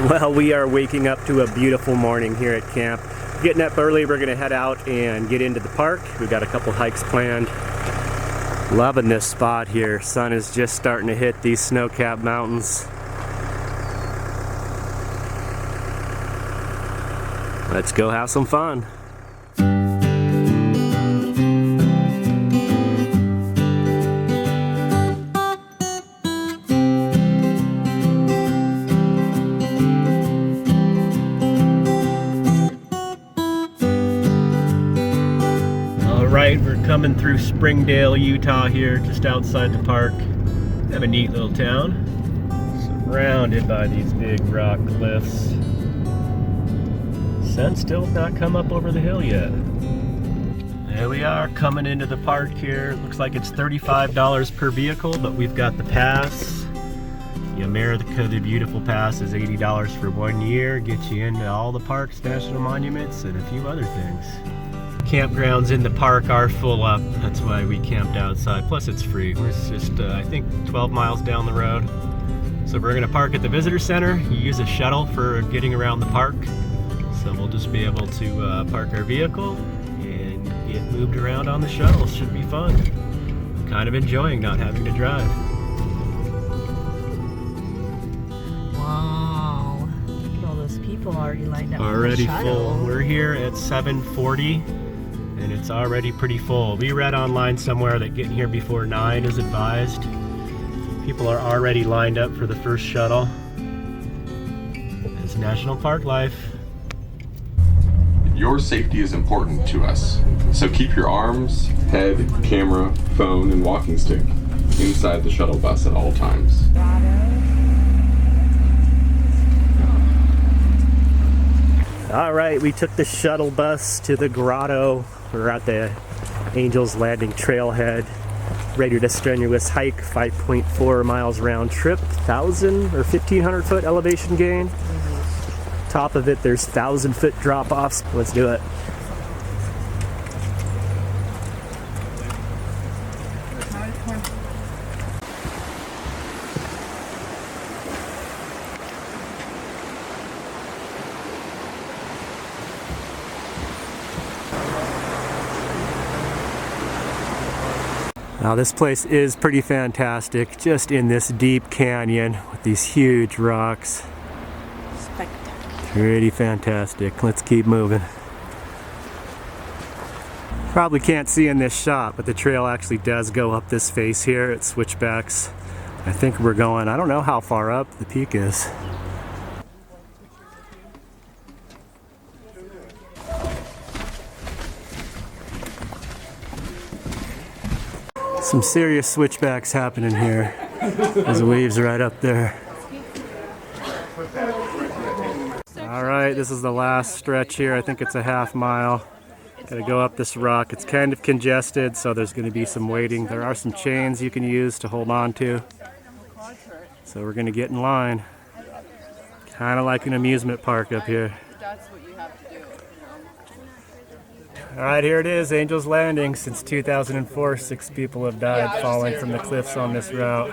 Well, we are waking up to a beautiful morning here at camp. Getting up early, we're gonna head out and get into the park. We've got a couple hikes planned. Loving this spot here. Sun is just starting to hit these snow-capped mountains. Let's go have some fun. Alright, we're coming through Springdale, Utah here, just outside the park. Have a neat little town, surrounded by these big rock cliffs. Sun's still not come up over the hill yet. There we are, coming into the park here. Looks like it's $35 per vehicle, but we've got the pass. The America the Beautiful Pass is $80 for 1 year. Gets you into all the parks, national monuments, and a few other things. Campgrounds in the park are full up. That's why we camped outside. Plus it's free. We're just, I think, 12 miles down the road. So we're gonna park at the visitor center. You use a shuttle for getting around the park. So we'll just be able to park our vehicle and get moved around on the shuttle. Should be fun. Kind of enjoying not having to drive. Wow. Look at all those people already lined up. Already full. We're here at 7:40 and it's already pretty full. We read online somewhere that getting here before 9 is advised. People are already lined up for the first shuttle. It's national park life. Your safety is important to us, so keep your arms, head, camera, phone, and walking stick inside the shuttle bus at all times. All right, we took the shuttle bus to the grotto. We're at the Angels Landing trailhead. Rated a strenuous hike, 5.4 miles round trip, 1,000 or 1,500 foot elevation gain. Top of it, there's 1,000-foot drop-offs. Let's do it. Now this place is pretty fantastic, just in this deep canyon with these huge rocks. Pretty fantastic. Let's keep moving. Probably can't see in this shot, but the trail actually does go up this face here. It switchbacks. I think we're going, I don't know how far up the peak is. Some serious switchbacks happening here. There's waves right up there. Alright, this is the last stretch here. I think it's a half mile. Gotta go up this rock. It's kind of congested, so there's going to be some waiting. There are some chains you can use to hold on to. So we're going to get in line. Kind of like an amusement park up here. Alright, here it is, Angels Landing. Since 2004, 6 people have died falling from the cliffs on this route.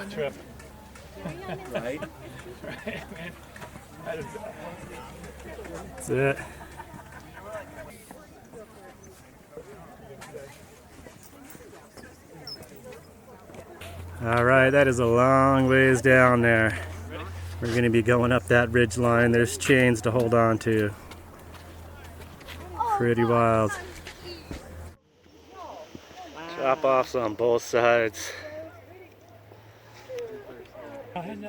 That's it. Alright, that is a long ways down there. We're going to be going up that ridge line. There's chains to hold on to. Pretty wild. Chop offs on both sides. I had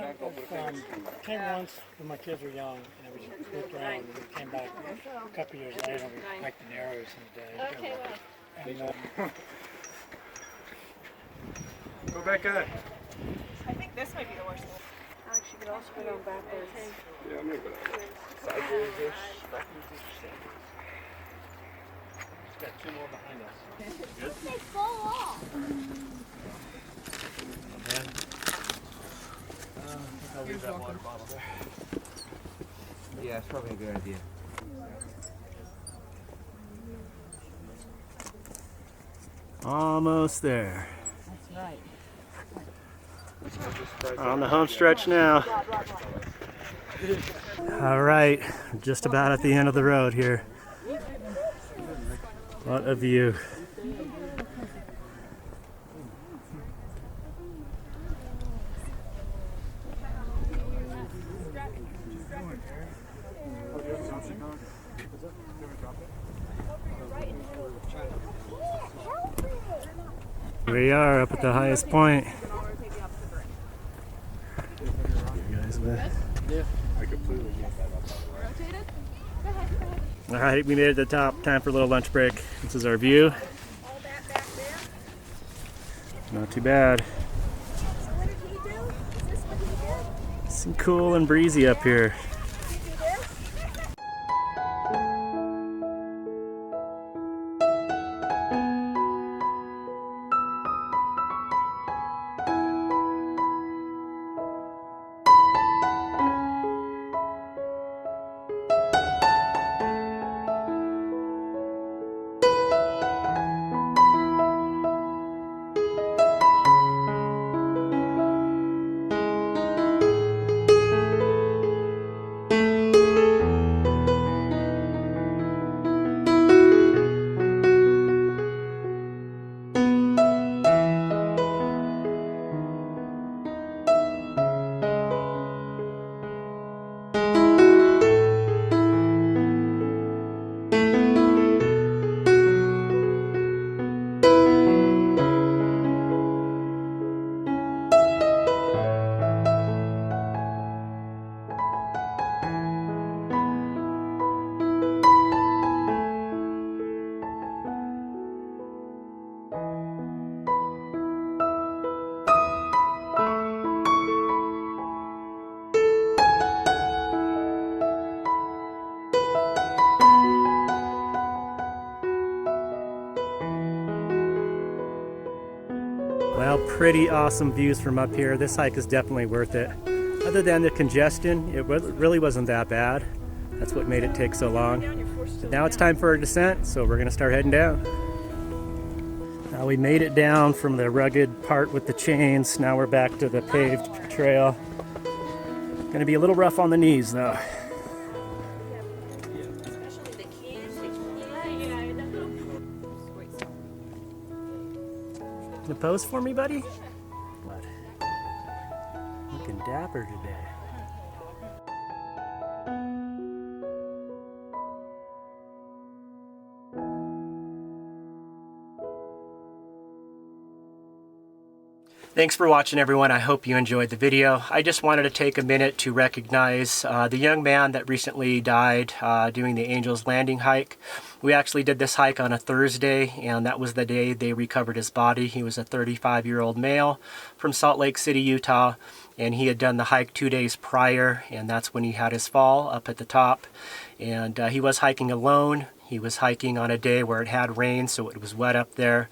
came once when my kids were young, and we looked around, and we came back a couple years later, and we hiked the Narrows and Go back up. I think this might be the worst one. Alex, you could also go down backwards. Yeah, I'm gonna go sideways-ish. Got 2 more behind us. Good? They fall off. I'll leave that water bottle there. Yeah, it's probably a good idea. Almost there. That's right. On the home stretch now. All right, just about at the end of the road here. What a view. Here we are up at the highest point. You guys with? All right, we made it to the top. Time for a little lunch break. This is our view. Not too bad. It's cool and breezy up here. Well, pretty awesome views from up here. This hike is definitely worth it. Other than the congestion, it really wasn't that bad. That's what made it take so long. But now it's time for our descent, so we're gonna start heading down. Now we made it down from the rugged part with the chains. Now we're back to the paved trail. Gonna be a little rough on the knees though. You pose for me, buddy? What? Looking dapper today. Thanks for watching, everyone. I hope you enjoyed the video. I just wanted to take a minute to recognize the young man that recently died doing the Angel's Landing hike. We actually did this hike on a Thursday, and that was the day they recovered his body. He was a 35-year-old male from Salt Lake City, Utah, and he had done the hike 2 days prior, and that's when he had his fall up at the top. And he was hiking alone. He was hiking on a day where it had rain, so it was wet up there.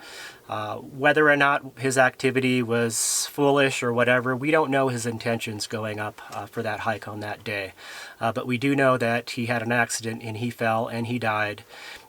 Whether or not his activity was foolish or whatever, we don't know his intentions going up for that hike on that day. But we do know that he had an accident and he fell and he died.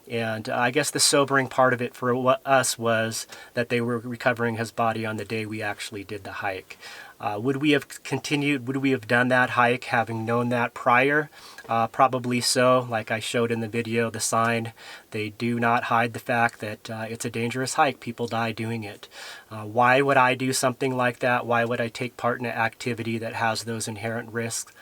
And I guess the sobering part of it for us was that they were recovering his body on the day we actually did the hike. Would we have done that hike having known that prior? Probably so. Like I showed in the video, the sign, they do not hide the fact that it's a dangerous hike. People die doing it. Why would I do something like that? Why would I take part in an activity that has those inherent risks?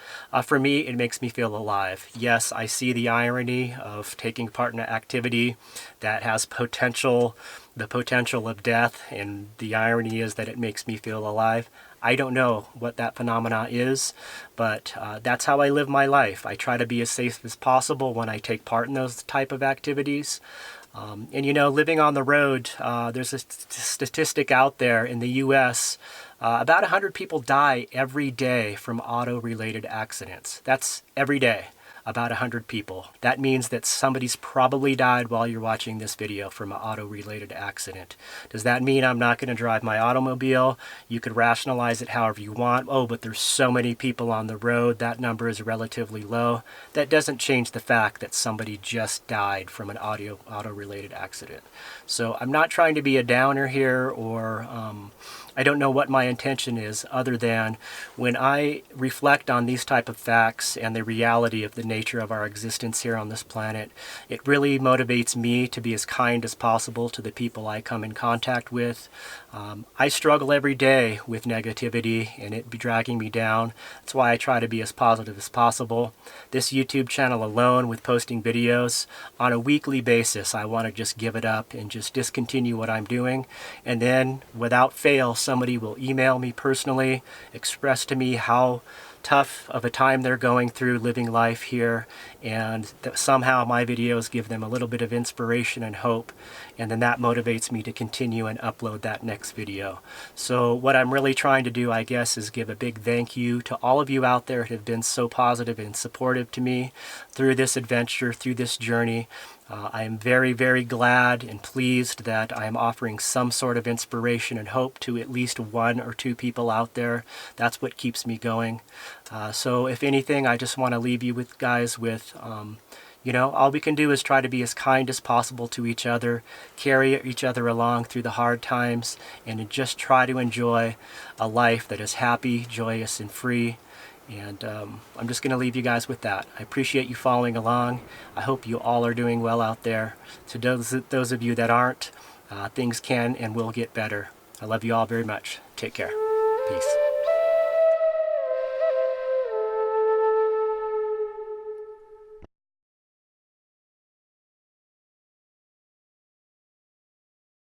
For me, it makes me feel alive. Yes, I see the irony of taking part in an activity that has the potential of death, and the irony is that it makes me feel alive. I don't know what that phenomena is, but that's how I live my life. I try to be as safe as possible when I take part in those type of activities. And you know, living on the road, there's a statistic out there in the U.S., about 100 people die every day from auto-related accidents. That's every day. About 100 people. That means that somebody's probably died while you're watching this video from an auto-related accident. Does that mean I'm not going to drive my automobile? You could rationalize it however you want. Oh, but there's so many people on the road, that number is relatively low. That doesn't change the fact that somebody just died from an auto-related accident. So I'm not trying to be a downer here, or I don't know what my intention is, other than when I reflect on these type of facts and the reality of the nature of our existence here on this planet, it really motivates me to be as kind as possible to the people I come in contact with. I struggle every day with negativity and it be dragging me down. That's why I try to be as positive as possible. This YouTube channel alone, with posting videos on a weekly basis, I want to just give it up and just discontinue what I'm doing. And then, without fail, somebody will email me personally, express to me how tough of a time they're going through living life here, and that somehow my videos give them a little bit of inspiration and hope, and then that motivates me to continue and upload that next video. So what I'm really trying to do, I guess, is give a big thank you to all of you out there who have been so positive and supportive to me through this adventure, through this journey. I am very, very glad and pleased that I am offering some sort of inspiration and hope to at least 1 or 2 people out there. That's what keeps me going. So if anything, I just want to leave you with guys with, you know, all we can do is try to be as kind as possible to each other, carry each other along through the hard times, and just try to enjoy a life that is happy, joyous, and free. And I'm just going to leave you guys with that. I appreciate you following along. I hope you all are doing well out there. To those of you that aren't, things can and will get better. I love you all very much. Take care. Peace.